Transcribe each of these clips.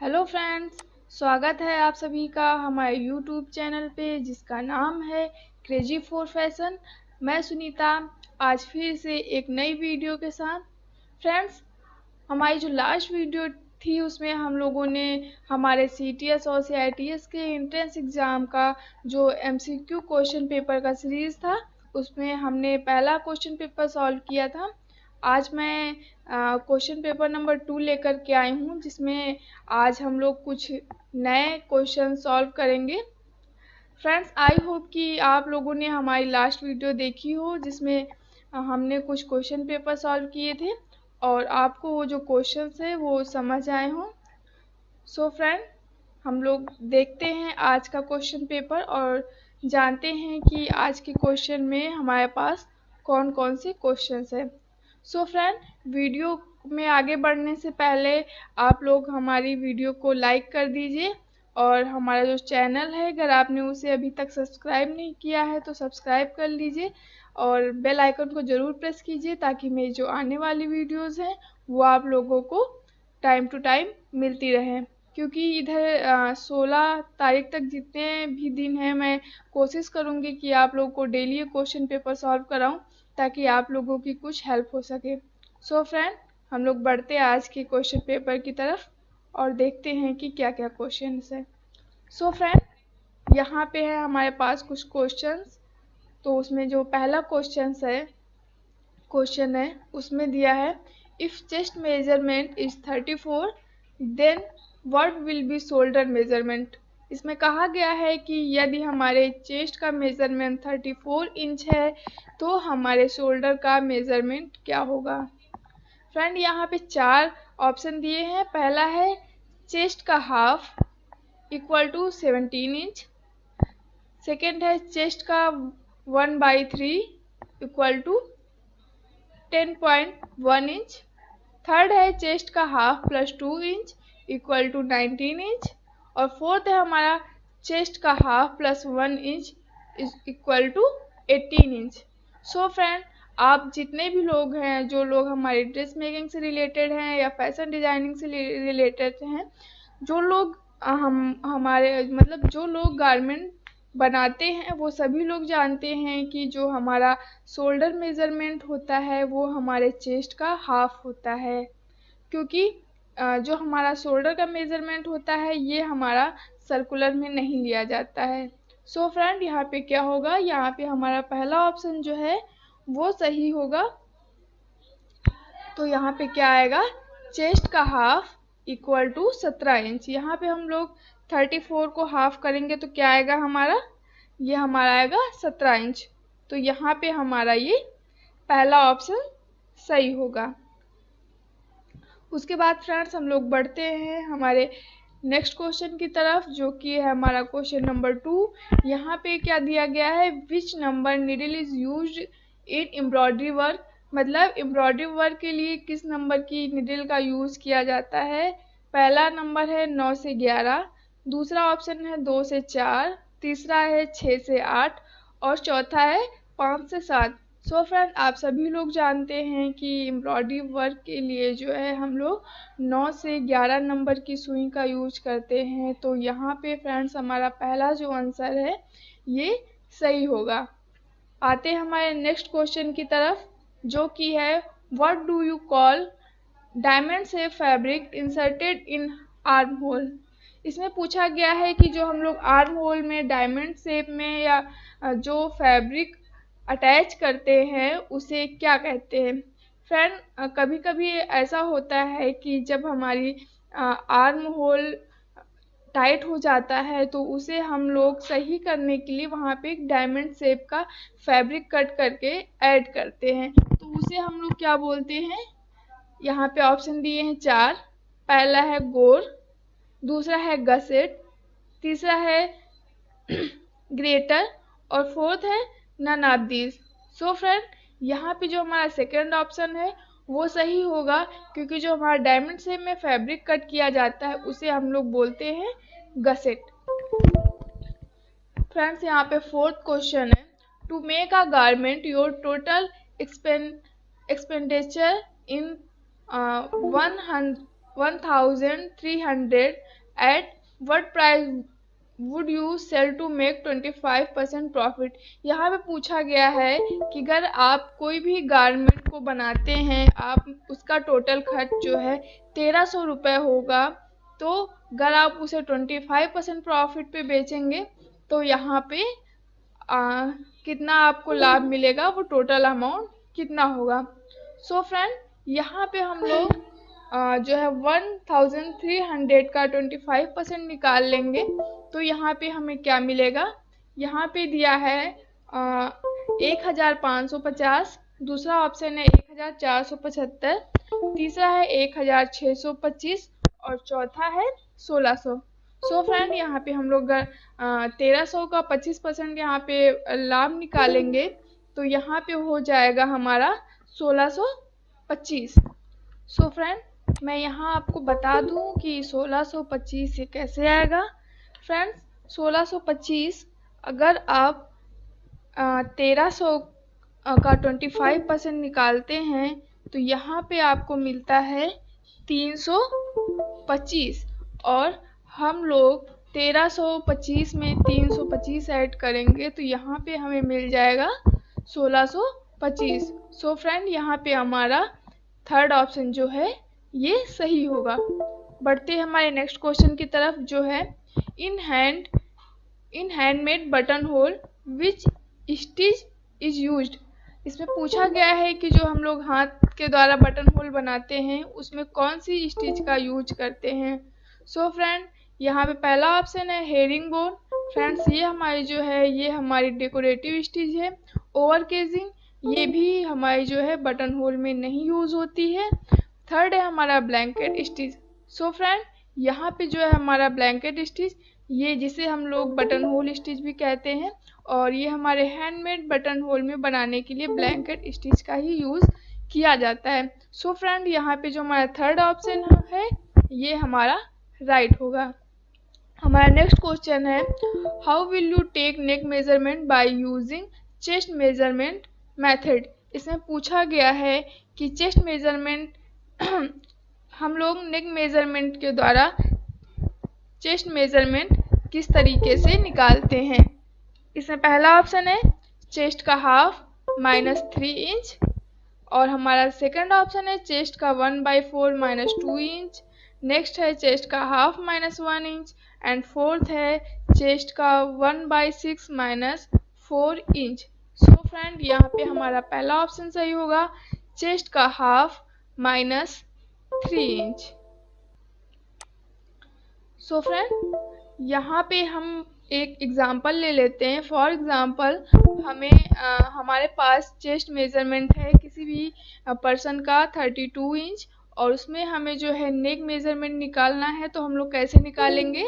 Hello friends, स्वागत है आप सभी का हमारे यूट्यूब चैनल पे जिसका नाम है क्रेजी फॉर फैशन। मैं सुनीता आज फिर से एक नई वीडियो के साथ। फ्रेंड्स, हमारी जो लास्ट वीडियो थी उसमें हम लोगों ने हमारे सीटीएस और सीआईटीएस के एंट्रेंस एग्ज़ाम का जो एमसीक्यू क्वेश्चन पेपर का सीरीज़ था उसमें हमने पहला क्वेश्चन पेपर सॉल्व किया था। आज मैं क्वेश्चन पेपर नंबर 2 लेकर के आई हूँ जिसमें आज हम लोग कुछ नए क्वेश्चन सॉल्व करेंगे। फ्रेंड्स, आई होप कि आप लोगों ने हमारी लास्ट वीडियो देखी हो जिसमें हमने कुछ क्वेश्चन पेपर सॉल्व किए थे और आपको वो जो क्वेश्चंस है वो समझ आए हों। सो फ्रेंड, हम लोग देखते हैं आज का क्वेश्चन पेपर और जानते हैं कि आज के क्वेश्चन में हमारे पास कौन कौन से क्वेश्चंस हैं। सो फ्रेंड, वीडियो में आगे बढ़ने से पहले आप लोग हमारी वीडियो को लाइक कर दीजिए और हमारा जो चैनल है अगर आपने उसे अभी तक सब्सक्राइब नहीं किया है तो सब्सक्राइब कर लीजिए और बेल आइकन को ज़रूर प्रेस कीजिए ताकि मेरी जो आने वाली वीडियोस हैं वो आप लोगों को टाइम टू टाइम मिलती रहें। क्योंकि इधर 16 तारीख तक जितने भी दिन हैं मैं कोशिश करूँगी कि आप लोगों को डेली ये क्वेश्चन पेपर सॉल्व कराऊँ ताकि आप लोगों की कुछ हेल्प हो सके। सो फ्रेंड, हम लोग बढ़ते हैं आज के क्वेश्चन पेपर की तरफ और देखते हैं कि क्या क्या क्वेश्चन है। सो फ्रेंड, यहाँ पे है हमारे पास कुछ क्वेश्चंस। तो उसमें जो पहला क्वेश्चन है उसमें दिया है if chest measurement is 34 then what will be shoulder measurement. इसमें कहा गया है कि यदि हमारे चेस्ट का मेजरमेंट 34 इंच है तो हमारे शोल्डर का मेजरमेंट क्या होगा। फ्रेंड, यहाँ पे 4 ऑप्शन दिए हैं। पहला है चेस्ट का half equal to 17 inch. Second है चेस्ट का 1/3 इक्वल टू 10.1 इंच। थर्ड है चेस्ट का half plus 2 inch equal to 19 inch. और फोर्थ है हमारा चेस्ट का half plus 1 inch equal to 18 inch. So friend, आप जितने भी लोग हैं जो लोग हमारी ड्रेस मेकिंग से रिलेटेड हैं या फैशन डिजाइनिंग से रिलेटेड हैं, जो लोग हमारे मतलब जो लोग गारमेंट बनाते हैं वो सभी लोग जानते हैं कि जो हमारा शोल्डर मेज़रमेंट होता है वो हमारे चेस्ट का हाफ होता है। क्योंकि जो हमारा शोल्डर का मेज़रमेंट होता है ये हमारा सर्कुलर में नहीं लिया जाता है। सो फ्रेंड, यहाँ पे क्या होगा, यहाँ पे हमारा पहला ऑप्शन जो है वो सही होगा। तो यहाँ पे क्या आएगा, चेस्ट का हाफ इक्वल टू 17 इंच। यहाँ पे हम लोग 34 को हाफ करेंगे तो क्या आएगा हमारा, ये हमारा आएगा 17 इंच। तो यहाँ पे हमारा ये पहला ऑप्शन सही होगा। उसके बाद फ्रेंड्स हम लोग बढ़ते हैं हमारे नेक्स्ट क्वेश्चन की तरफ जो कि है हमारा क्वेश्चन नंबर 2। यहाँ पे क्या दिया गया है, which number needle is used in embroidery work. मतलब एम्ब्रॉयडरी वर्क के लिए किस नंबर की नीडल का यूज़ किया जाता है। पहला नंबर है 9 से 11, दूसरा ऑप्शन है 2 से 4, तीसरा है 6 से 8 और चौथा है 5 से 7। सो फ्रेंड, आप सभी लोग जानते हैं कि एम्ब्रॉयडरी वर्क के लिए जो है हम लोग 9 से 11 नंबर की सुई का यूज करते हैं। तो यहाँ पे फ्रेंड्स हमारा पहला जो आंसर है ये सही होगा। आते हैं हमारे नेक्स्ट क्वेश्चन की तरफ जो कि है what do you call diamond से fabric inserted in arm hole. इसमें पूछा गया है कि जो हम लोग आर्म होल में डायमंड शेप में या जो फैब्रिक अटैच करते हैं उसे क्या कहते हैं। फ्रेंड, कभी कभी ऐसा होता है कि जब हमारी आर्म होल टाइट हो जाता है तो उसे हम लोग सही करने के लिए वहाँ पे एक डायमंड शेप का फैब्रिक कट करके ऐड करते हैं तो उसे हम लोग क्या बोलते हैं। यहाँ पे ऑप्शन दिए हैं 4। पहला है गोर, दूसरा है गसेट, तीसरा है ग्रेटर और फोर्थ है none of these. So friend, यहाँ पे जो हमारा सेकेंड ऑप्शन है वो सही होगा क्योंकि जो हमारा डायमंड शेप में फैब्रिक कट किया जाता है उसे हम लोग बोलते हैं गसेट। फ्रेंड्स, यहाँ पे फोर्थ क्वेश्चन है to make a garment your total expenditure in 1300 at what price would you sell to make 25% profit. यहाँ पे पूछा गया है कि अगर आप कोई भी गारमेंट को बनाते हैं, आप उसका टोटल खर्च जो है 1300 रुपये होगा, तो अगर आप उसे 25% प्रॉफिट पे बेचेंगे तो यहाँ पे कितना आपको लाभ मिलेगा, वो टोटल अमाउंट कितना होगा। सो फ्रेंड, यहाँ पे हम लोग जो है 1300 का 25% निकाल लेंगे तो यहाँ पे हमें क्या मिलेगा। यहाँ पे दिया है 1550, दूसरा ऑप्शन है 1475, तीसरा है 1625 और चौथा है 1600। सो फ्रेंड, यहाँ पे हम लोग 1300 का 25% यहाँ पे लाभ निकालेंगे तो यहाँ पे हो जाएगा हमारा 1625। सो फ्रेंड, मैं यहाँ आपको बता दूँ कि 1625 से कैसे आएगा। फ्रेंड्स, 1625 अगर आप 1300 का 25% निकालते हैं तो यहाँ पे आपको मिलता है 325 और हम लोग 1325 में 325 ऐड करेंगे तो यहाँ पे हमें मिल जाएगा 1625। सो फ्रेंड, यहाँ पे हमारा थर्ड ऑप्शन जो है ये सही होगा। बढ़ते हैं हमारे नेक्स्ट क्वेश्चन की तरफ, जो है in handmade button hole which stitch is used. इसमें पूछा गया है कि जो हम लोग हाथ के द्वारा बटन होल बनाते हैं उसमें कौन सी स्टिच का यूज करते हैं। सो फ्रेंड, यहाँ पे पहला ऑप्शन है हेरिंग बोन। फ्रेंड्स, ये हमारी जो है ये हमारी डेकोरेटिव स्टिच है। ओवर केजिंग, ये भी हमारी जो है बटन होल में नहीं यूज होती है। थर्ड है हमारा ब्लैंकेट स्टिच। सो फ्रेंड, यहाँ पे जो है हमारा ब्लैंकेट स्टिच, ये जिसे हम लोग बटन होल स्टिच भी कहते हैं, और ये हमारे हैंडमेड बटन होल में बनाने के लिए ब्लैंकेट स्टिच का ही यूज किया जाता है। सो फ्रेंड, यहाँ पे जो हमारा थर्ड ऑप्शन है ये हमारा राइट होगा। हमारा नेक्स्ट क्वेश्चन है how will you take neck measurement by using chest measurement method. इसमें पूछा गया है कि चेस्ट मेजरमेंट हम लोग नेक मेजरमेंट के द्वारा चेस्ट मेजरमेंट किस तरीके से निकालते हैं। इसमें पहला ऑप्शन है चेस्ट का हाफ -3 इंच, और हमारा सेकंड ऑप्शन है चेस्ट का 1/4 -2 इंच। नेक्स्ट है चेस्ट का हाफ -1 इंच एंड फोर्थ है चेस्ट का 1/6 -4 इंच। सो फ्रेंड, यहाँ पे हमारा पहला ऑप्शन सही होगा, चेस्ट का हाफ -3 इंच। सो फ्रेंड, यहाँ पे हम एक एग्जांपल ले लेते हैं। फॉर एग्जांपल, हमारे पास चेस्ट मेजरमेंट है किसी भी पर्सन का 32 इंच, और उसमें हमें जो है नेक मेजरमेंट निकालना है। तो हम लोग कैसे निकालेंगे,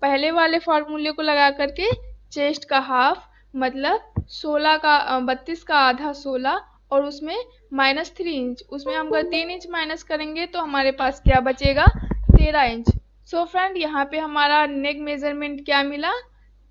पहले वाले फॉर्मूले को लगा करके चेस्ट का हाफ मतलब 32 का आधा 16 और उसमें -3 इंच, उसमें हम अगर 3 इंच माइनस करेंगे तो हमारे पास क्या बचेगा, 13 इंच। सो फ्रेंड, यहाँ पे हमारा नेक मेजरमेंट क्या मिला,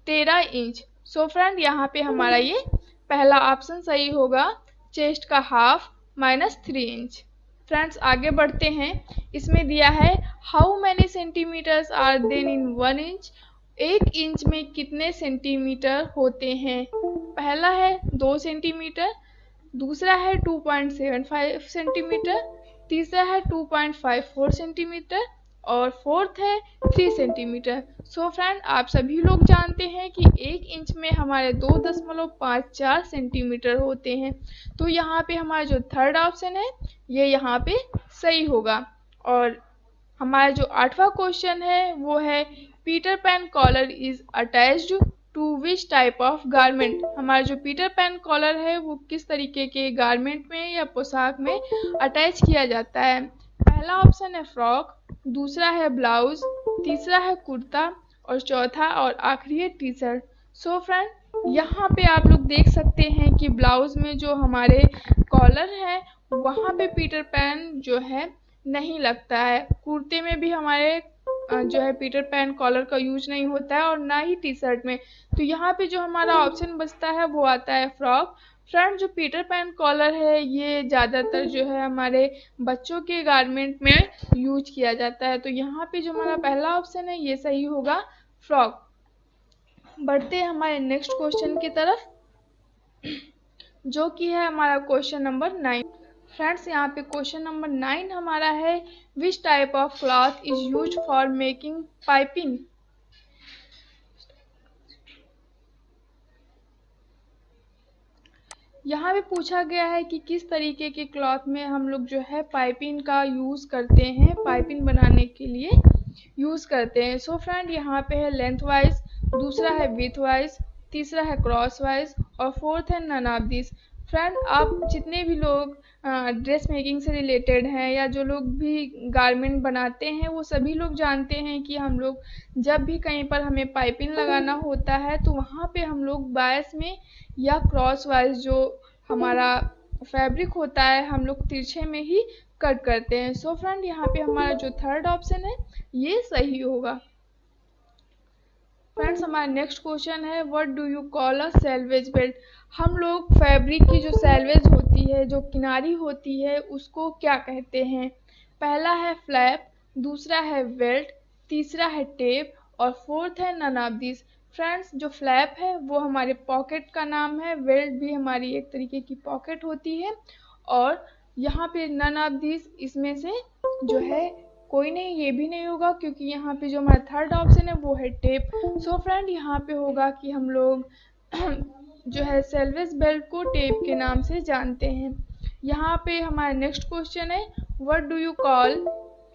13 इंच। सो फ्रेंड, यहाँ पे हमारा ये पहला ऑप्शन सही होगा, चेस्ट का हाफ -3 इंच। फ्रेंड्स, आगे बढ़ते हैं। इसमें दिया है how many centimetres are then in 1 inch. 1 inch में कितने सेंटीमीटर होते हैं। पहला है 2 सेंटीमीटर, दूसरा है 2.75 सेंटीमीटर, तीसरा है 2.54 सेंटीमीटर और फोर्थ है 3 सेंटीमीटर। सो फ्रेंड, आप सभी लोग जानते हैं कि 1 इंच में हमारे 2.54 सेंटीमीटर होते हैं। तो यहाँ पे हमारा जो थर्ड ऑप्शन है ये यहाँ पे सही होगा। और हमारा जो 8वां क्वेश्चन है वो है Peter Pan collar is attached to which type of garment. हमारा जो पीटर पैन कॉलर है वो किस तरीके के गारमेंट में या पोशाक में अटैच किया जाता है। पहला ऑप्शन है फ्रॉक, दूसरा है ब्लाउज, तीसरा है कुर्ता और चौथा और आखिरी है टी शर्ट। सो फ्रेंड, यहाँ पे आप लोग देख सकते हैं कि ब्लाउज में जो हमारे कॉलर है वहाँ पे पीटर पैन जो है नहीं लगता है। कुर्ते में भी हमारे जो है पीटर पैन कॉलर का यूज नहीं होता है और ना ही टी शर्ट में। तो यहाँ पे जो हमारा ऑप्शन बचता है वो आता है फ्रॉक, फ्रेंड जो पीटर पैन कॉलर है ये ज़्यादातर जो है हमारे बच्चों के गारमेंट में यूज किया जाता है। तो यहाँ पे जो हमारा पहला ऑप्शन है ये सही होगा, फ्रॉक। बढ़ते हैं हमारे नेक्स्ट क्वेश्चन की तरफ, जो कि है हमारा क्वेश्चन नंबर 9। फ्रेंड्स यहाँ पे क्वेश्चन नंबर 9 हमारा है, विच type of cloth is use for making piping. यहाँ पे पूछा गया है कि किस तरीके के क्लॉथ में हम लोग जो है पाइपिंग का यूज़ करते हैं, पाइपिंग बनाने के लिए यूज़ करते हैं। सो फ्रेंड यहाँ पे है लेंथ वाइज, दूसरा है विथ वाइज, तीसरा है क्रॉस वाइज और फोर्थ है नन ऑफ दिस। फ्रेंड आप जितने भी लोग ड्रेस मेकिंग से रिलेटेड हैं या जो लोग भी गारमेंट बनाते हैं वो सभी लोग जानते हैं कि हम लोग जब भी कहीं पर हमें पाइपिंग लगाना होता है तो वहाँ पे हम लोग बायस में या क्रॉस वाइज जो हमारा फैब्रिक होता है हम लोग तिरछे में ही कट करते हैं। सो फ्रेंड यहाँ पे हमारा जो थर्ड ऑप्शन है ये सही होगा। फ्रेंड्स हमारा नेक्स्ट क्वेश्चन है, what do you call a salvage belt. हम लोग फैब्रिक की जो सेल्वेज होती है, जो किनारी होती है, उसको क्या कहते हैं। पहला है फ्लैप, दूसरा है बेल्ट, तीसरा है टेप और फोर्थ है नन ऑफ दिस। फ्रेंड्स जो फ्लैप है वो हमारे पॉकेट का नाम है, बेल्ट भी हमारी एक तरीके की पॉकेट होती है और यहाँ पे नन ऑफ दिस इसमें से जो है कोई नहीं, ये भी नहीं होगा क्योंकि यहाँ पे जो हमारा थर्ड ऑप्शन है वो है टेप। सो फ्रेंड यहाँ पे होगा कि हम लोग जो है सेल्वेज बेल्ट को टेप के नाम से जानते हैं। यहाँ पे हमारा नेक्स्ट क्वेश्चन है, what do you call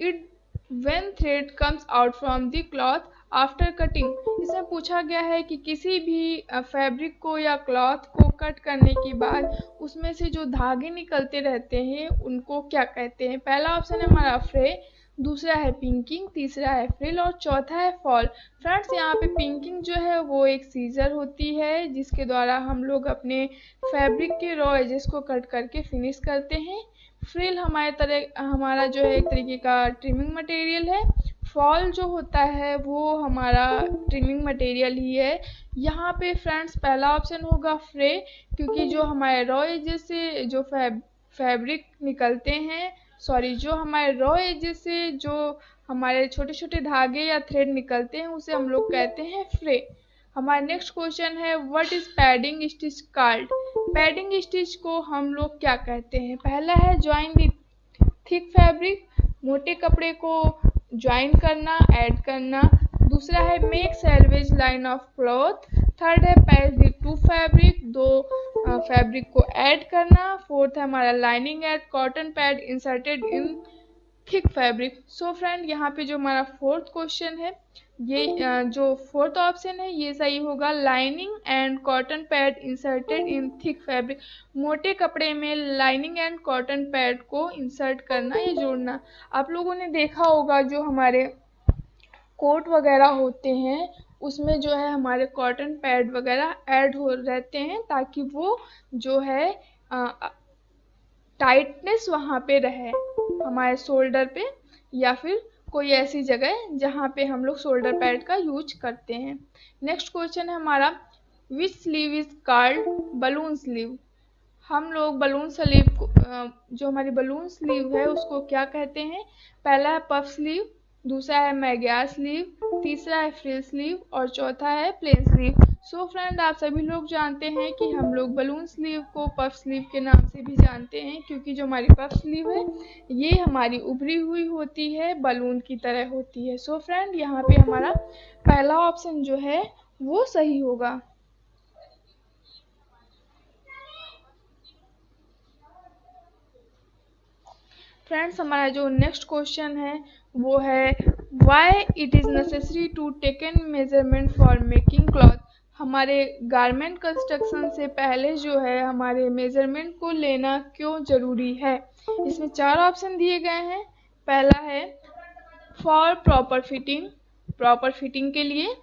it when thread comes out from the cloth after cutting. इसमें पूछा गया है कि किसी भी फैब्रिक को या क्लॉथ को कट करने के बाद उसमें से जो धागे निकलते रहते हैं उनको क्या कहते हैं। पहला ऑप्शन है हमारा फ्रे, दूसरा है पिंकिंग, तीसरा है फ्रिल और चौथा है फॉल। फ्रेंड्स यहाँ पे पिंकिंग जो है वो एक सीजर होती है जिसके द्वारा हम लोग अपने फैब्रिक के रॉ एजेस को कट करके फिनिश करते हैं। फ्रिल हमारा जो है एक तरीके का ट्रिमिंग मटेरियल है। फॉल जो होता है वो हमारा ट्रिमिंग मटेरियल ही है। यहाँ पे फ्रेंड्स पहला ऑप्शन होगा फ्रे, क्योंकि जो हमारे रॉ एजेस से जो फैब्रिक निकलते हैं, जो हमारे रॉ एजेस से जो हमारे छोटे छोटे धागे या थ्रेड निकलते हैं उसे हम लोग कहते हैं फ्रे। हमारा नेक्स्ट क्वेश्चन है, what is padding stitch called. Padding stitch को हम लोग क्या कहते हैं। पहला है ज्वाइन द थिक फैब्रिक, मोटे कपड़े को ज्वाइन करना, ऐड करना। दूसरा है make selvedge line of cloth. Third है पैच द टू फैब्रिक, दो फैब्रिक को ऐड करना। फोर्थ है हमारा lining at cotton pad inserted in thick fabric. So friend यहाँ पे जो हमारा फोर्थ क्वेश्चन है ये जो फोर्थ ऑप्शन है ये सही होगा, lining and cotton pad inserted in thick fabric. मोटे कपड़े में लाइनिंग एंड कॉटन पैड को इंसर्ट करना या जोड़ना। आप लोगों ने देखा होगा जो हमारे कोट वगैरह होते हैं उसमें जो है हमारे कॉटन पैड वगैरह ऐड हो रहते हैं ताकि वो जो है टाइटनेस वहाँ पे रहे हमारे शोल्डर पे या फिर कोई ऐसी जगह जहाँ पे हम लोग शोल्डर पैड का यूज करते हैं। नेक्स्ट क्वेश्चन है हमारा, which sleeve is called balloon sleeve. हम लोग बलून स्लीव को जो हमारी बलून स्लीव है उसको क्या कहते हैं। पहला है पफ स्लीव, दूसरा है मैग्यार स्लीव, तीसरा है फ्रिल स्लीव और चौथा है प्लेन स्लीव। सो फ्रेंड आप सभी लोग जानते हैं कि हम लोग बलून स्लीव को पफ स्लीव के नाम से भी जानते हैं क्योंकि जो हमारी पफ स्लीव है ये हमारी उभरी हुई होती है, बलून की तरह होती है। सो फ्रेंड यहाँ पे हमारा पहला ऑप्शन जो है वो सही होगा। फ्रेंड्स हमारा जो नेक्स्ट क्वेश्चन है वो है, why it is necessary to taken measurement for making cloth. हमारे गारमेंट कंस्ट्रक्शन से पहले जो है हमारे मेजरमेंट को लेना क्यों ज़रूरी है। इसमें चार ऑप्शन दिए गए हैं। पहला है फॉर प्रॉपर फिटिंग के लिए।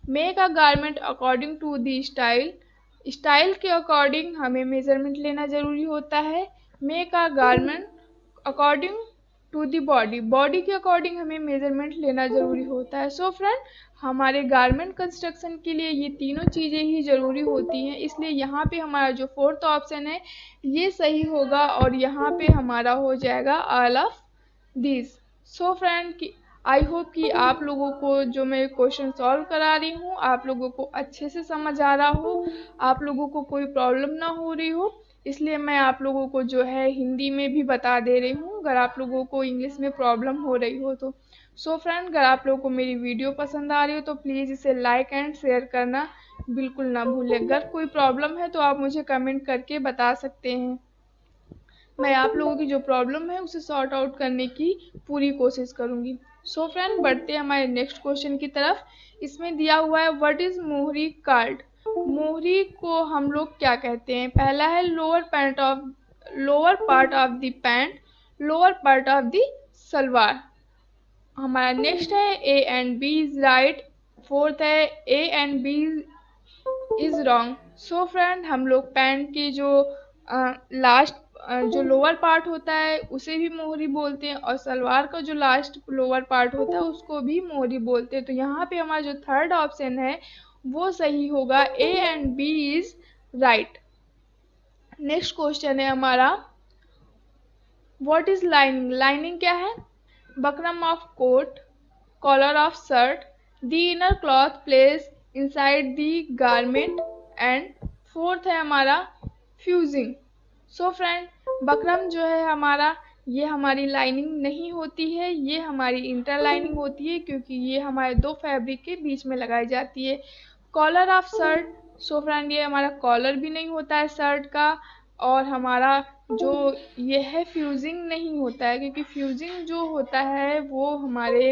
Make a garment according to the style के अकॉर्डिंग हमें मेजरमेंट लेना ज़रूरी होता है। Make a garment according to the body. Body के अकॉर्डिंग हमें मेजरमेंट लेना ज़रूरी होता है। सो फ्रेंड, हमारे गारमेंट कंस्ट्रक्शन के लिए ये तीनों चीज़ें ही ज़रूरी होती हैं, इसलिए यहाँ पे हमारा जो फोर्थ ऑप्शन है ये सही होगा और यहाँ पे हमारा हो जाएगा all of this. So friend, I hope कि आप लोगों को जो मैं क्वेश्चन सॉल्व करा रही हूँ आप लोगों को अच्छे से समझ आ रहा हो, आप लोगों को कोई प्रॉब्लम ना हो रही हो, इसलिए मैं आप लोगों को जो है हिंदी में भी बता दे रही हूँ अगर आप लोगों को इंग्लिश में प्रॉब्लम हो रही हो तो। सो फ्रेंड, अगर आप लोगों को मेरी वीडियो पसंद आ रही हो तो प्लीज़ इसे लाइक एंड शेयर करना बिल्कुल ना भूलें। अगर कोई प्रॉब्लम है तो आप मुझे कमेंट करके बता सकते हैं, मैं आप लोगों की जो प्रॉब्लम है उसे सॉर्ट आउट करने की पूरी कोशिश करूंगी। सो फ्रेंड, बढ़ते हैं हमारे नेक्स्ट क्वेश्चन की तरफ। इसमें दिया हुआ है व्हाट इज मोहरी कॉल्ड। मोहरी को हम लोग क्या कहते हैं? पहला है lower part of the pant, lower part of the salwar. हमारा नेक्स्ट है A and B is right, fourth है A and B is wrong. So friend, हम लोग पैंट की जो लास्ट जो लोअर पार्ट होता है उसे भी मोहरी बोलते हैं और सलवार का जो लास्ट लोअर पार्ट होता है उसको भी मोहरी बोलते हैं। तो यहाँ पे हमारा जो थर्ड ऑप्शन है वो सही होगा, A and B is right. Next question है हमारा व्हाट इज लाइनिंग। लाइनिंग क्या है? Buckram of coat, collar of shirt, the inner cloth place inside the garment and fourth है हमारा फ्यूजिंग। सो फ्रेंड, बकरम जो है हमारा ये हमारी लाइनिंग नहीं होती है, ये हमारी इंटर लाइनिंग होती है क्योंकि ये हमारे दो फैब्रिक के बीच में लगाई जाती है। Collar of shirt, so friend ये हमारा कॉलर भी नहीं होता है शर्ट का, और हमारा जो ये है फ्यूजिंग नहीं होता है क्योंकि फ्यूजिंग जो होता है वो हमारे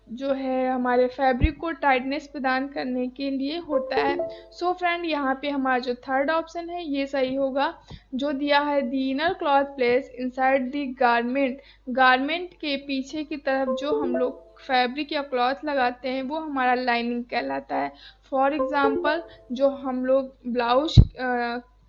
जो है हमारे फैब्रिक को टाइटनेस प्रदान करने के लिए होता है। सो फ्रेंड, यहाँ पे हमारा जो थर्ड ऑप्शन है ये सही होगा, जो दिया है the inner cloth place inside the garment. Garment के पीछे की तरफ जो हम लोग फैब्रिक या क्लॉथ लगाते हैं वो हमारा लाइनिंग कहलाता है। फॉर एग्जाम्पल, जो हम लोग ब्लाउज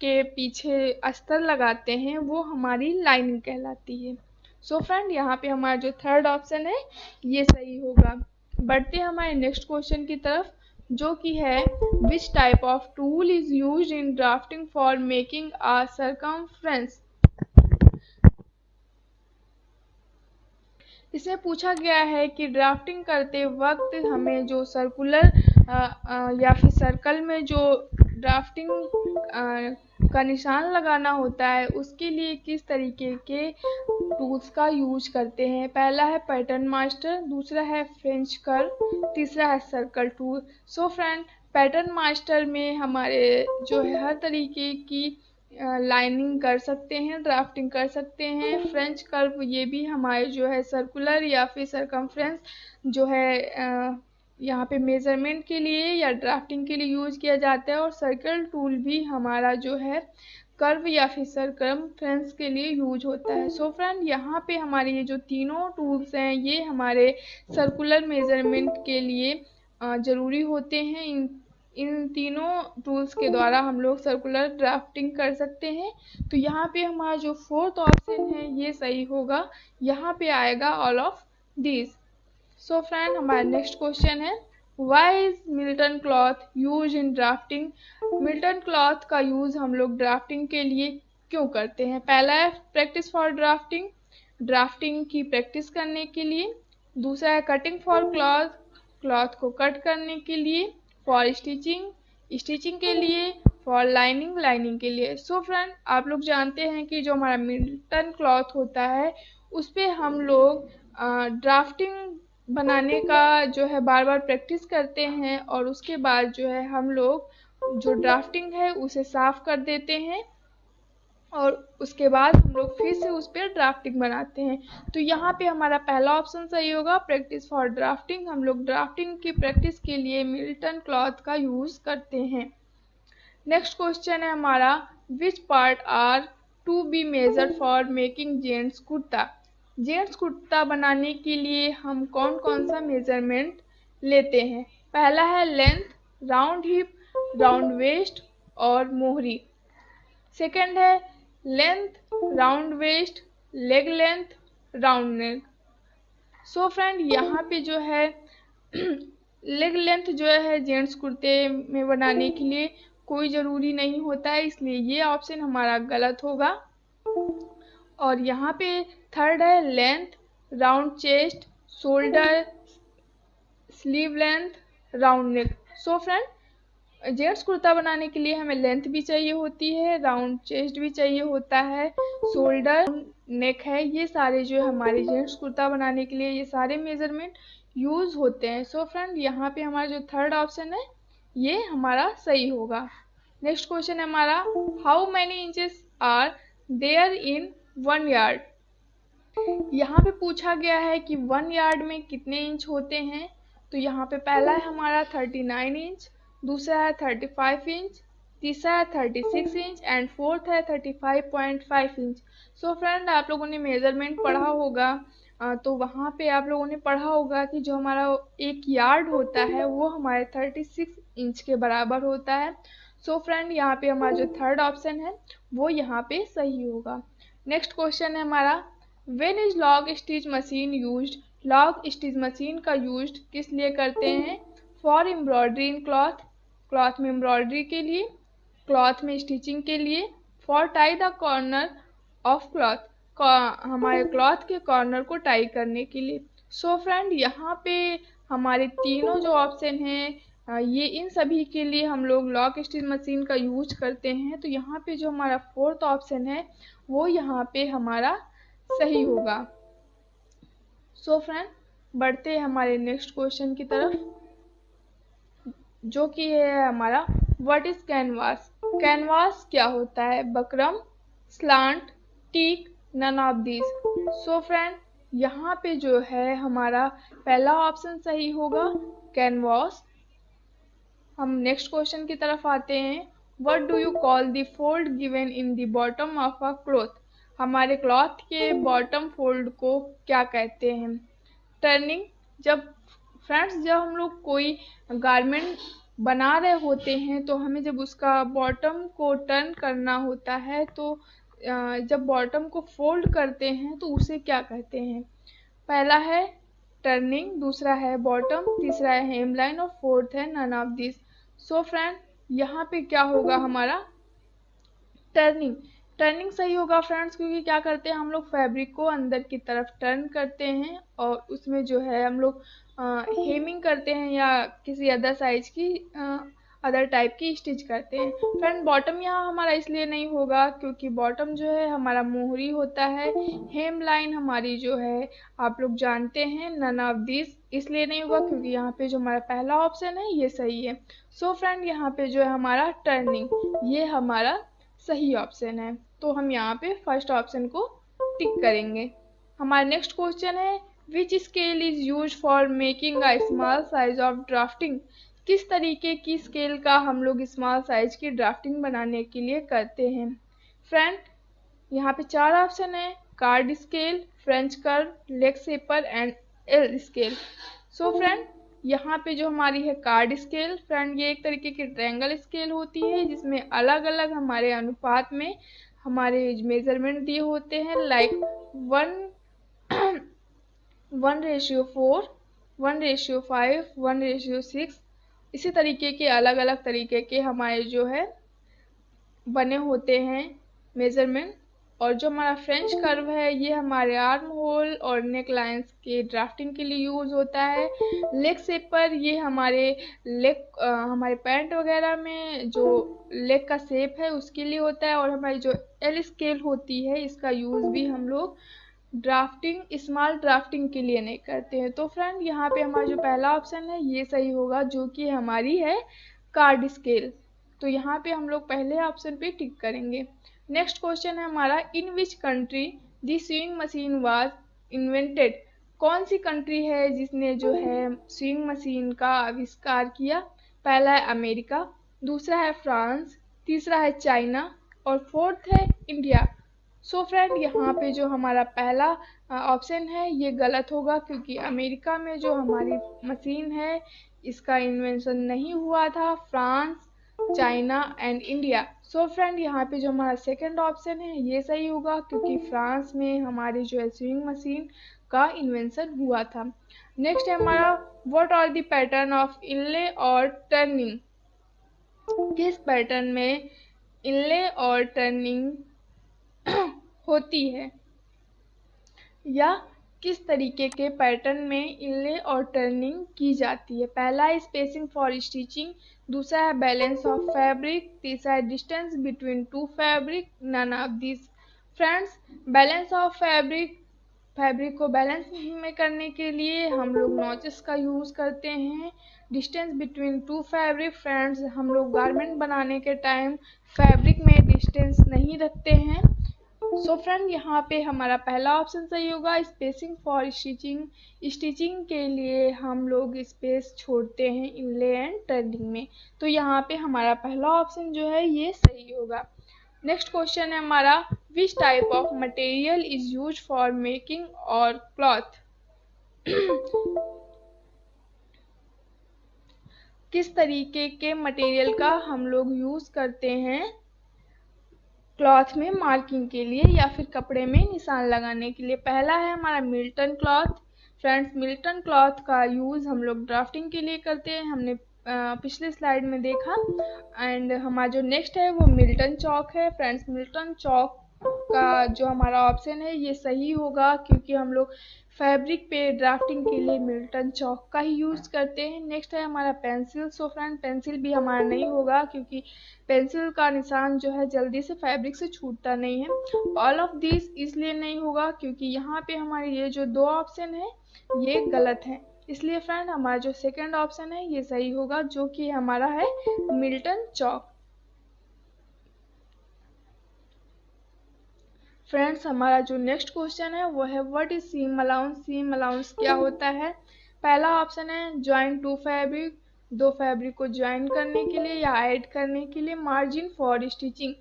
के पीछे अस्तर लगाते हैं वो हमारी लाइनिंग कहलाती है। सो फ्रेंड, यहाँ पे हमारा जो थर्ड ऑप्शन है ये सही होगा। बढ़ते हैं हमारे नेक्स्ट क्वेश्चन की तरफ, जो कि है विच type of tool is used in drafting for making a circumference. इसमें पूछा गया है कि ड्राफ्टिंग करते वक्त हमें जो सर्कुलर या फिर सर्कल में जो ड्राफ्टिंग का निशान लगाना होता है उसके लिए किस तरीके के टूल्स का यूज करते हैं। पहला है पैटर्न मास्टर, दूसरा है फ्रेंच कर्व, तीसरा है circle tool. So friend, pattern master में हमारे जो है हर तरीके की लाइनिंग कर सकते हैं, ड्राफ्टिंग कर सकते हैं। फ्रेंच कर्व ये भी हमारे जो है सर्कुलर या फिर सरकमफ्रेंस जो है यहाँ पे मेजरमेंट के लिए या ड्राफ्टिंग के लिए यूज किया जाता है, और सर्कल टूल भी हमारा जो है कर्व या फिर सरकमफ्रेंस के लिए यूज होता है। सो फ्रेंड, यहाँ पे हमारे ये जो तीनों टूल्स हैं ये हमारे सर्कुलर मेजरमेंट के लिए ज़रूरी होते हैं। इन तीनों टूल्स के द्वारा हम लोग सर्कुलर ड्राफ्टिंग कर सकते हैं। तो यहाँ पे हमारा जो फोर्थ ऑप्शन है ये सही होगा, यहाँ पे आएगा all of this. So friend, हमारा नेक्स्ट क्वेश्चन है why is Milton cloth use in drafting. Milton cloth का यूज हम लोग ड्राफ्टिंग के लिए क्यों करते हैं? पहला है प्रैक्टिस फॉर ड्राफ्टिंग, ड्राफ्टिंग की प्रैक्टिस करने के लिए। दूसरा है कटिंग फॉर क्लॉथ, क्लॉथ को कट करने के लिए। फॉर स्टिचिंग, स्टिचिंग के लिए। फॉर लाइनिंग, लाइनिंग के लिए। सो फ्रेंड, आप लोग जानते हैं कि जो हमारा मिल्टन क्लॉथ होता है उस पर हम लोग ड्राफ्टिंग बनाने का जो है बार बार प्रैक्टिस करते हैं और उसके बाद जो है हम लोग जो ड्राफ्टिंग है उसे साफ कर देते हैं और उसके बाद हम लोग फिर से उस पर ड्राफ्टिंग बनाते हैं। तो यहाँ पे हमारा पहला ऑप्शन सही होगा, प्रैक्टिस फॉर ड्राफ्टिंग। हम लोग ड्राफ्टिंग की प्रैक्टिस के लिए मिल्टन क्लॉथ का यूज करते हैं। नेक्स्ट क्वेश्चन है हमारा which part are to be measure for making gents kurta. Gents kurta बनाने के लिए हम कौन कौन सा मेजरमेंट लेते हैं? पहला है length, round hip, round waist और मोहरी। सेकंड है length, round waist, leg length, round neck. So friend यहाँ पे जो है लेग लेंथ जो है जेंट्स कुर्ते में बनाने के लिए कोई ज़रूरी नहीं होता है, इसलिए ये ऑप्शन हमारा गलत होगा। और यहाँ पे थर्ड है length, round chest, shoulder, sleeve length, round neck. So friend gents kurta बनाने के लिए हमें लेंथ भी चाहिए होती है, राउंड चेस्ट भी चाहिए होता है, शोल्डर, नेक है, ये सारे जो है हमारे जेंट्स कुर्ता बनाने के लिए ये सारे मेजरमेंट यूज होते हैं। सो फ्रेंड यहाँ पे हमारा जो थर्ड ऑप्शन है ये हमारा सही होगा। नेक्स्ट क्वेश्चन है हमारा, how many inches are there in 1 yard. यहाँ पे पूछा गया है कि 1 यार्ड में कितने इंच होते हैं। तो यहाँ पे पहला है हमारा 39 इंच, दूसरा है 35 इंच, तीसरा है 36 इंच एंड फोर्थ है 35.5 इंच। सो फ्रेंड आप लोगों ने मेजरमेंट पढ़ा होगा, तो वहाँ पे आप लोगों ने पढ़ा होगा कि जो हमारा 1 यार्ड होता है वो हमारे 36 इंच के बराबर होता है। सो फ्रेंड यहाँ पे हमारा जो थर्ड ऑप्शन है वो यहाँ पे सही होगा। नेक्स्ट क्वेश्चन है हमारा, when is log stitch machine used. Log stitch machine का यूज किस लिए करते हैं। For embroidery in cloth, cloth में एम्ब्रॉयडरी के लिए, क्लॉथ में स्टिचिंग के लिए, for tie the corner of cloth, हमारे क्लॉथ के कॉर्नर को टाई करने के लिए। सो फ्रेंड यहाँ पे हमारे तीनों जो ऑप्शन हैं ये इन सभी के लिए हम लोग लॉग स्टिच मशीन का यूज करते हैं। तो यहाँ पे जो हमारा फोर्थ ऑप्शन है वो यहाँ पे हमारा सही होगा। सो फ्रेंड बढ़ते हैं हमारे नेक्स्ट क्वेश्चन की तरफ, जो कि है हमारा, व्हाट इज कैनवास। कैनवास क्या होता है। Buckram, slant, teak, none of these. So friend यहाँ पे जो है हमारा पहला ऑप्शन सही होगा, कैनवास। हम नेक्स्ट क्वेश्चन की तरफ आते हैं, what do you call the fold given in the bottom of a cloth. हमारे क्लॉथ के बॉटम फोल्ड को क्या कहते हैं। टर्निंग, जब फ्रेंड्स जब हम लोग कोई गारमेंट बना रहे होते हैं तो हमें जब उसका बॉटम को टर्न करना होता है तो जब बॉटम को फोल्ड करते हैं तो उसे क्या कहते हैं। पहला है टर्निंग, दूसरा है बॉटम, तीसरा है हेमलाइन और फोर्थ है none of this. So friend यहाँ पे क्या होगा हमारा, टर्निंग। टर्निंग सही होगा फ्रेंड्स, क्योंकि क्या करते हैं हम लोग फैब्रिक को अंदर की तरफ टर्न करते हैं और उसमें जो है हम लोग हेमिंग करते हैं या किसी अदर साइज की अदर टाइप की स्टिच करते हैं। फ्रेंड बॉटम यहाँ हमारा इसलिए नहीं होगा क्योंकि बॉटम जो है हमारा मोहरी होता है, हेम लाइन हमारी जो है आप लोग जानते हैं नन ऑफ दिस, इसलिए नहीं होगा क्योंकि यहाँ पे जो हमारा पहला ऑप्शन है ये सही है। सो फ्रेंड यहाँ पे जो है हमारा टर्निंग ये हमारा सही ऑप्शन है, तो हम यहाँ पे फर्स्ट ऑप्शन को टिक करेंगे। हमारा नेक्स्ट क्वेश्चन है, which scale is use for making a small size of drafting. किस तरीके की स्केल का हम लोग स्मॉल साइज की ड्राफ्टिंग बनाने के लिए करते हैं। फ्रेंड यहाँ पे 4 ऑप्शन है, card scale, French curve, leg shaper and L scale. So friend यहाँ पे जो हमारी है कार्ड स्केल, फ्रेंड ये एक तरीके की ट्रायंगल स्केल होती है जिसमें अलग अलग हमारे अनुपात में हमारे मेजरमेंट दिए होते हैं, लाइक 1:4, 1:5, 1:6, इसी तरीके के अलग अलग तरीके के हमारे जो है बने होते हैं मेजरमेंट। और जो हमारा फ्रेंच कर्व है ये हमारे आर्म होल और नेक लाइंस के ड्राफ्टिंग के लिए यूज होता है। लेग शेपर ये हमारे लेग हमारे पैंट वगैरह में जो लेग का शेप है उसके लिए होता है। और हमारी जो एल स्केल होती है इसका यूज भी हम लोग ड्राफ्टिंग स्मॉल ड्राफ्टिंग के लिए नहीं करते हैं। तो फ्रेंड यहाँ पे हमारा जो पहला ऑप्शन है ये सही होगा, जो कि हमारी है कार्ड स्केल। तो यहाँ पे हम लोग पहले ऑप्शन पे टिक करेंगे। नेक्स्ट क्वेश्चन है हमारा, in which country the sewing machine was invented. कौन सी कंट्री है जिसने जो है स्विंग मशीन का आविष्कार किया। पहला है अमेरिका, दूसरा है फ्रांस, तीसरा है चाइना और फोर्थ है इंडिया। सो फ्रेंड यहाँ पे जो हमारा पहला ऑप्शन है ये गलत होगा, क्योंकि अमेरिका में जो हमारी मशीन है इसका इन्वेंशन नहीं हुआ था। France China and India. So friend यहाँ पे जो हमारा सेकंड ऑप्शन है ये सही होगा, क्योंकि फ्रांस में हमारी जो है स्विंग मशीन का इन्वेंशन हुआ था। नेक्स्ट है हमारा what are the pattern of inlay और टर्निंग। किस पैटर्न में इनले और टर्निंग होती है, या किस तरीके के पैटर्न में इनले और टर्निंग की जाती है। पहला है स्पेसिंग फॉर स्टिचिंग, दूसरा है बैलेंस ऑफ फैब्रिक, तीसरा है distance between two fabric, none of this. Friends, balance of fabric को बैलेंस में करने के लिए हम लोग नॉचेस का यूज़ करते हैं। Distance between two fabric, friends हम लोग गारमेंट बनाने के टाइम फैब्रिक में डिस्टेंस नहीं रखते हैं। सो फ्रेंड यहाँ पे हमारा पहला ऑप्शन सही होगा, स्पेसिंग फॉर स्टिचिंग। स्टिचिंग के लिए हम लोग स्पेस छोड़ते हैं इनले एंड टर्निंग में, तो यहाँ पे हमारा पहला ऑप्शन जो है ये सही होगा। नेक्स्ट क्वेश्चन है हमारा, विच type of material is use for making और क्लॉथ। किस तरीके के मटेरियल का हम लोग यूज करते हैं क्लॉथ में मार्किंग के लिए या फिर कपड़े में निशान लगाने के लिए। पहला है हमारा Milton cloth. Friends, Milton cloth का यूज़ हम लोग ड्राफ्टिंग के लिए करते हैं, हमने पिछले स्लाइड में देखा। एंड हमारा जो नेक्स्ट है वो मिल्टन चॉक है। फ्रेंड्स, मिल्टन चॉक का जो हमारा ऑप्शन है ये सही होगा, क्योंकि हम लोग फैब्रिक पे ड्राफ्टिंग के लिए मिल्टन चॉक का ही यूज़ करते हैं। नेक्स्ट है हमारा पेंसिल। सो फ्रेंड, पेंसिल भी हमारा नहीं होगा, क्योंकि पेंसिल का निशान जो है जल्दी से फैब्रिक से छूटता नहीं है। ऑल ऑफ दिस इसलिए नहीं होगा क्योंकि यहाँ पे हमारे ये जो दो ऑप्शन है ये गलत है, इसलिए फ्रेंड हमारा जो सेकंड ऑप्शन है ये सही होगा, जो कि हमारा है मिल्टन चॉक। फ्रेंड्स, हमारा जो नेक्स्ट क्वेश्चन है वो है what is seam allowance. Seam allowance क्या होता है। पहला ऑप्शन है ज्वाइन टू फैब्रिक, दो फैब्रिक को ज्वाइन करने के लिए या ऐड करने के लिए। मार्जिन फॉर स्टिचिंग,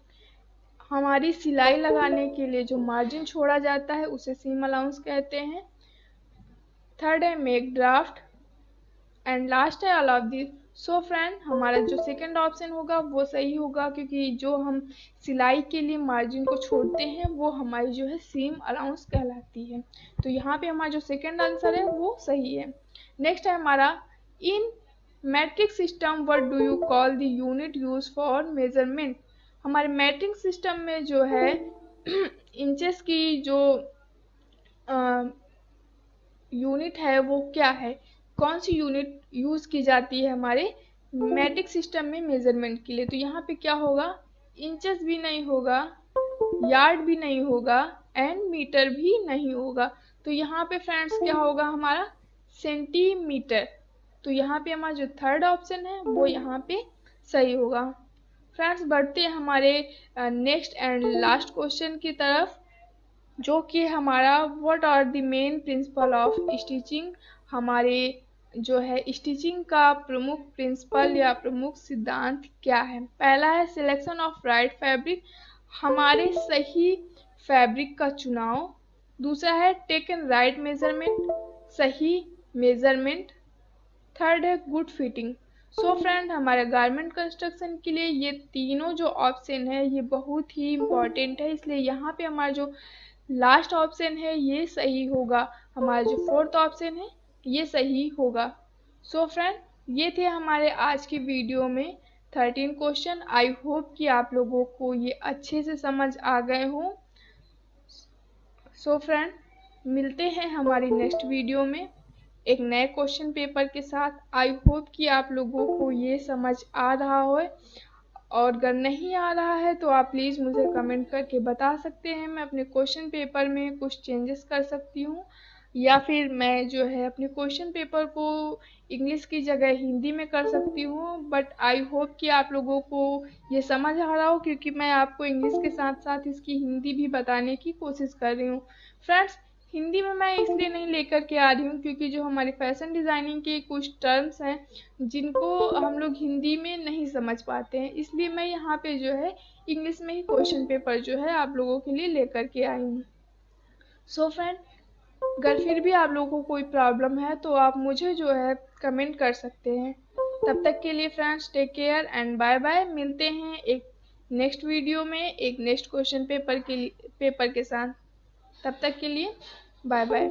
हमारी सिलाई लगाने के लिए जो मार्जिन छोड़ा जाता है उसे सीम अलाउंस कहते हैं। थर्ड है मेक ड्राफ्ट, एंड लास्ट है all of this. So friend, हमारा जो सेकंड ऑप्शन होगा वो सही होगा, क्योंकि जो हम सिलाई के लिए मार्जिन को छोड़ते हैं वो हमारी जो है सीम अलाउंस कहलाती है। तो यहाँ पे हमारा जो सेकंड आंसर है वो सही है। नेक्स्ट है हमारा, in metric system what do you call the unit use for measurement. हमारे मैट्रिक सिस्टम में जो है इंचेस की जो यूनिट है वो क्या है, कौन सी यूनिट यूज की जाती है हमारे मैट्रिक सिस्टम में मेजरमेंट के लिए। तो यहाँ पे क्या होगा, इंचेस भी नहीं होगा, यार्ड भी नहीं होगा, एंड मीटर भी नहीं होगा। तो यहाँ पे फ्रेंड्स क्या होगा हमारा सेंटीमीटर। तो यहाँ पे हमारा जो थर्ड ऑप्शन है वो यहाँ पे सही होगा। फ्रेंड्स, बढ़ते हैं हमारे नेक्स्ट एंड लास्ट क्वेश्चन की तरफ, जो कि हमारा what are the main principle of stitching. हमारे जो है स्टिचिंग का प्रमुख प्रिंसिपल या प्रमुख सिद्धांत क्या है। पहला है सिलेक्शन ऑफ राइट फैब्रिक, हमारे सही फैब्रिक का चुनाव। दूसरा है टेकन राइट मेजरमेंट, सही मेजरमेंट। थर्ड है गुड फिटिंग। सो फ्रेंड, हमारे गारमेंट कंस्ट्रक्शन के लिए ये तीनों जो ऑप्शन है ये बहुत ही इम्पॉर्टेंट है, इसलिए यहाँ पे हमारा जो लास्ट ऑप्शन है ये सही होगा, हमारा जो फोर्थ ऑप्शन है ये सही होगा। सो फ्रेंड, ये थे हमारे आज की वीडियो में 13 क्वेश्चन। आई होप कि आप लोगों को ये अच्छे से समझ आ गए हों। सो फ्रेंड, मिलते हैं हमारी नेक्स्ट वीडियो में एक नए क्वेश्चन पेपर के साथ। आई होप कि आप लोगों को ये समझ आ रहा हो, और अगर नहीं आ रहा है तो आप प्लीज़ मुझे कमेंट करके बता सकते हैं। मैं अपने क्वेश्चन पेपर में कुछ चेंजेस कर सकती हूँ, या फिर मैं जो है अपने क्वेश्चन पेपर को इंग्लिश की जगह हिंदी में कर सकती हूँ। बट आई होप कि आप लोगों को ये समझ आ रहा हो, क्योंकि मैं आपको इंग्लिश के साथ साथ इसकी हिंदी भी बताने की कोशिश कर रही हूँ। फ्रेंड्स, हिंदी में मैं इसलिए नहीं लेकर के आ रही हूँ क्योंकि जो हमारे फैशन डिज़ाइनिंग के कुछ टर्म्स हैं जिनको हम लोग हिंदी में नहीं समझ पाते हैं, इसलिए मैं यहाँ पे जो है इंग्लिश में ही क्वेश्चन पेपर जो है आप लोगों के लिए लेकर के आई हूँ। सो फ्रेंड, अगर फिर भी आप लोगों को कोई प्रॉब्लम है तो आप मुझे जो है कमेंट कर सकते हैं। तब तक के लिए friends take care and bye bye. मिलते हैं एक नेक्स्ट वीडियो में एक नेक्स्ट क्वेश्चन पेपर के साथ। तब तक के लिए बाय बाय।